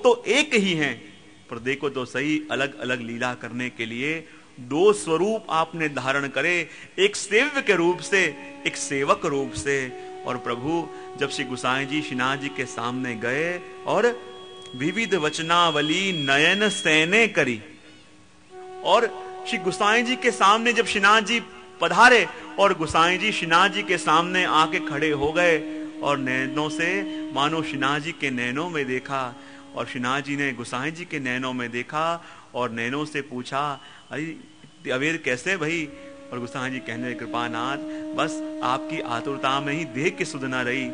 तो एक ही हैं, पर देखो तो सही अलग अलग लीला करने के लिए दो स्वरूप आपने धारण करे, एक सेव्य के रूप से, एक सेवक रूप से। और प्रभु जब श्री गोसाई जी श्रीनाथ जी के सामने गए और विविध वचनावली नयन सैने करी, और श्री गोसाई जी के सामने जब श्रीनाथ जी पधारे और गोसाई जी श्रीनाथ जी के सामने आके खड़े हो गए और नैनों से मानो श्रीनाथ जी के नैनों में देखा, और श्रीनाथ जी ने गोसाई जी के नैनों में देखा और नैनों से पूछा, अरे अवेर कैसे भाई? और गोसाई जी कहने लगे, कृपानाथ बस आपकी आतुरता में ही देख के सुध न रही,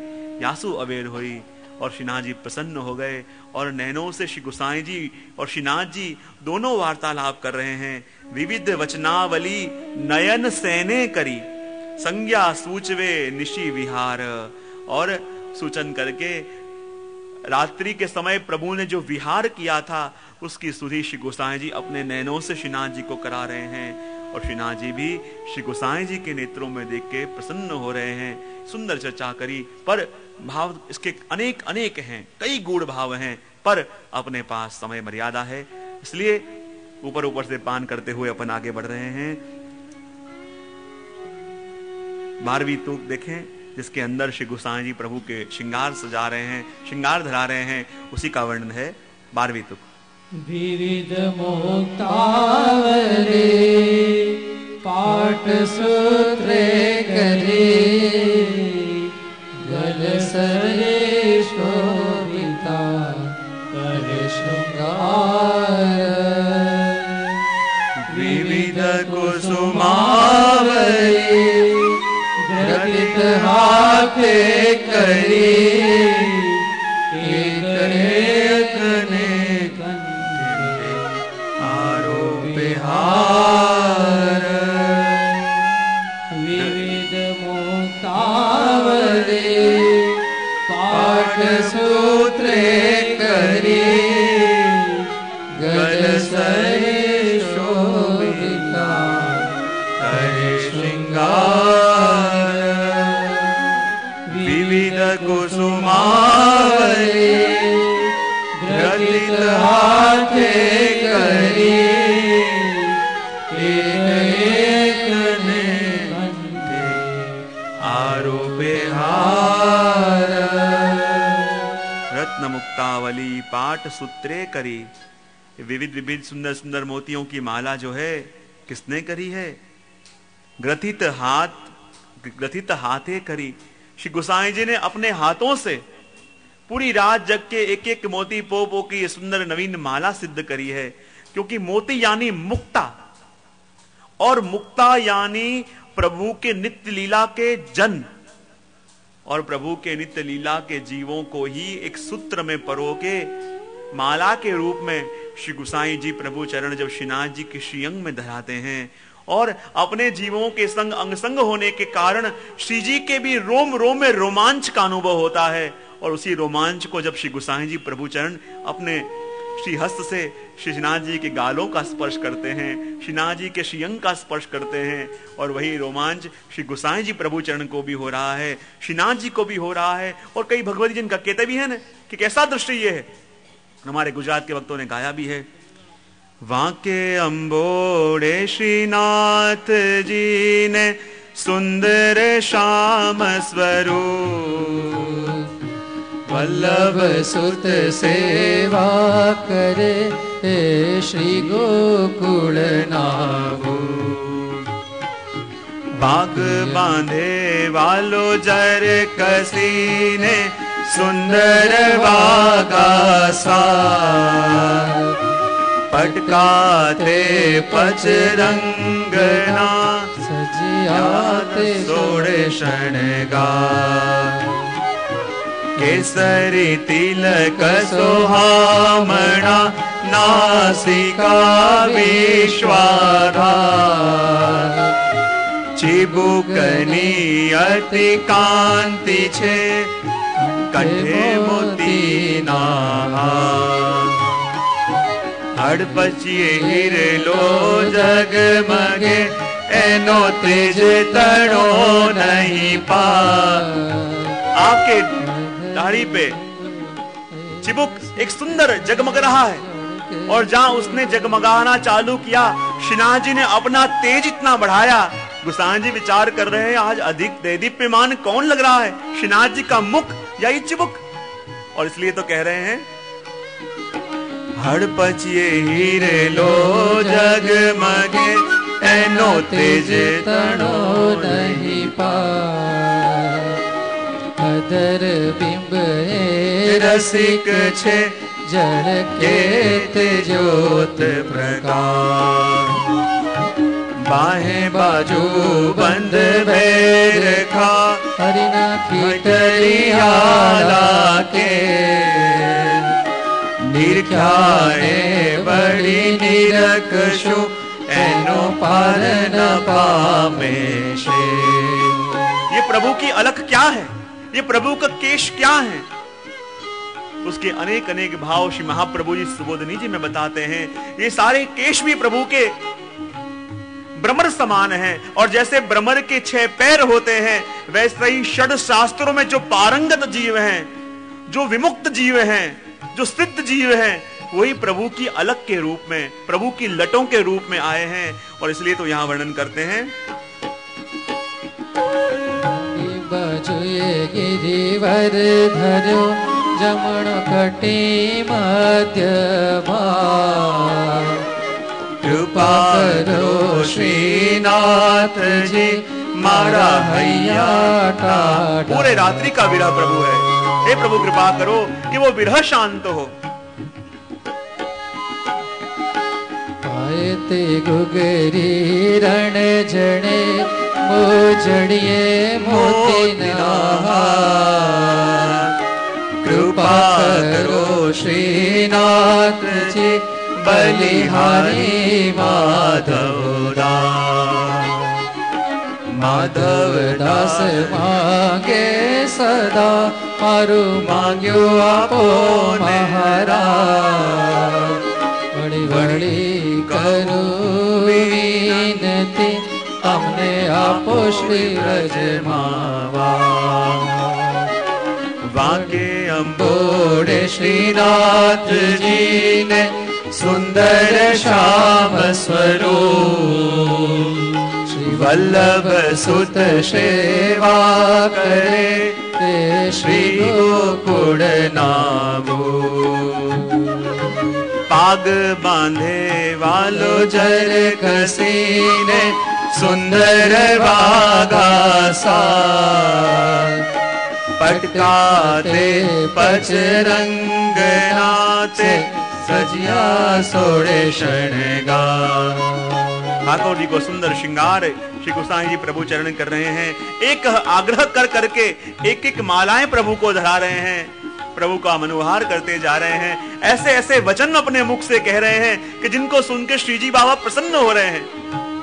यासु अवेर हुई। और श्रीनाथ जी प्रसन्न हो गए और नैनों से श्री गोसाई जी और श्रीनाथ जी दोनों वार्तालाप कर रहे हैं। विविध वचनावली नयन सैने करी, संज्ञा सूचवे निशि विहार। और सूचन करके रात्रि के समय प्रभु ने जो विहार किया था उसकी सुधि श्री गोसाई जी अपने नैनों से श्रीनाथ जी को करा रहे हैं, और श्रीनाथ जी भी श्री गोसाई जी के नेत्रों में देख के प्रसन्न हो रहे हैं। सुंदर चर्चा करी, पर भाव इसके अनेक अनेक हैं, कई गूढ़ भाव हैं, पर अपने पास समय मर्यादा है, इसलिए ऊपर ऊपर से पान करते हुए अपन आगे बढ़ रहे हैं। 12वीं तुक देखें, जिसके अंदर श्री गोसाई जी प्रभु के श्रृंगार सजा रहे हैं, श्रृंगार धरा रहे हैं, उसी का वर्णन है 12वीं तुक। विविध मुक्तावली पाठ सूत्रे करे, गल सरे शोभिता कर श्रृंगार। विविध कुसुमावली घटित हाथे करी, एक एक ने हार। विविध मुक्तावली पाठ सूत्रे करी, गल सरे शोभिता करे श्रृंगार। विविध कुसुमावली घटित हाथे करी, रत्न मुक्तावली पाठ सूत्रे करी। विविध विविध सुंदर सुंदर मोतियों की माला जो है किसने करी है? ग्रथित हाथे करी। श्री गोसाई जी ने अपने हाथों से पूरी रात जग के एक एक मोती पो की सुंदर नवीन माला सिद्ध करी है, क्योंकि मोती यानी मुक्ता, और मुक्ता यानी प्रभु के नित्य लीला के जन, और प्रभु के नित्य लीला के जीवों को ही एक सूत्र में परो के माला के रूप में श्री गोसाई जी प्रभु चरण जब श्रीनाथ जी के श्रीअंग में धराते हैं, और अपने जीवों के संग अंग संग होने के कारण श्री जी के भी रोम रोम में रोमांच का अनुभव होता है, और उसी रोमांच को जब श्री गोसाई जी प्रभु चरण अपने श्री हस्त से श्रीनाथ जी के गालों का स्पर्श करते हैं, श्रीनाथ जी के श्रीअंग का स्पर्श करते हैं, और वही रोमांच श्री गोसाई जी प्रभु चरण को भी हो रहा है, श्रीनाथ जी को भी हो रहा है, और कई भगवती जिनका कहते भी है ना कि कैसा दृश्य ये है। हमारे गुजरात के भक्तों ने गाया भी है, वाके अंबोड़े श्रीनाथ जी ने सुंदर श्याम स्वरूप, वल्लभ सुत सेवा करे श्री गोकुल नाभु। बाग बांधे वालो जर कसीने सुंदर बागा सा, पटकाते पचरंगना सजियाते सोड़े शणगार। केसरी तिलक सोहामणा नासिका विश्वाधार। चिबुकनी अति कांति छे कंठे मोती नाहार। हड़पचिए हिरलो जगमगे एनो तेज तड़ो नहीं पा। आपके दाढ़ी पे चिबुक एक सुंदर जगमग रहा है। और जहां उसने जगमगाना चालू किया, श्रीनाथ जी ने अपना तेज इतना बढ़ाया। गोसाई जी विचार कर रहे हैं आज अधिक देदीप्यमान कौन लग रहा है, श्रीनाथ जी का मुख या ये चिबुक। और इसलिए तो कह रहे हैं हड़पचिए हीरे लो जगमगे एनो तेज तणो नहीं पाए। अदर बिंब ए रसिक छे जल केत ज्योत प्रकाश। बाहें बाजू बंद बैर खा हरिना खिटरियाला के निरख्याए बड़ी निरकशु एनो पार न पामे शे। ये प्रभु की अलख क्या है, ये प्रभु का केश क्या है, उसके अनेक अनेक भाव श्री महाप्रभु जी सुबोधनी जी में बताते हैं। ये सारे केश भी प्रभु के भ्रमर समान है। और जैसे भ्रमर के 6 पैर होते हैं, वैसे ही षड शास्त्रों में जो पारंगत जीव हैं, जो विमुक्त जीव हैं, जो सिद्ध जीव हैं, वही प्रभु की अलग के रूप में, प्रभु की लटों के रूप में आए हैं। और इसलिए तो यहां वर्णन करते हैं बाजुए गिरिवर धर्यो जमण कटी मध्य कृपा करो श्रीनाथ जी मारा हैया ठाठा। पूरे रात्रि का विरह प्रभु है। हे प्रभु कृपा करो कि वो विरह शांत हो। आए ते गुगरी रण जड़े मोजड़िए मोती नहा। कृपा करो श्रीनाथ जी बलिहारी माधव दास। माधव दास मांगे सदा मारू मांग्यो आपो महाराज। बड़ी बड़ी करू विनती हमने आपो श्री ब्रज मावा। वाके अंबोड़े श्रीनाथ जी ने सुंदर श्याम स्वरूप। श्री वल्लभ सुत सेवा करे ते श्री गोकुल नामो। पाग बांधे वालो जर कसीने सुंदर बागा सा। पटकाते पचरंग नाचे सजिया सोड़े शणगार। ठाकुर जी को सुंदर श्रृंगार श्री गोसाई जी प्रभु चरण कर रहे हैं। एक आग्रह कर करके एक एक मालाएं प्रभु को धरा रहे हैं, प्रभु का मनोहार करते जा रहे हैं। ऐसे ऐसे वचन अपने मुख से कह रहे हैं कि जिनको सुन के श्री जी बाबा प्रसन्न हो रहे हैं।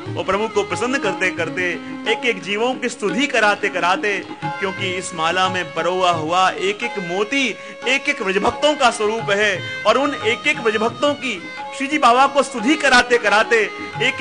वो प्रभु को प्रसन्न करते करते एक एक जीवों की स्तुति कराते कराते, क्योंकि इस माला में परोआ हुआ एक एक मोती एक एक व्रजभक्तों का स्वरूप है। और उन एक एक व्रजभक्तों की श्री जी बाबा को स्तुति कराते कराते एक एक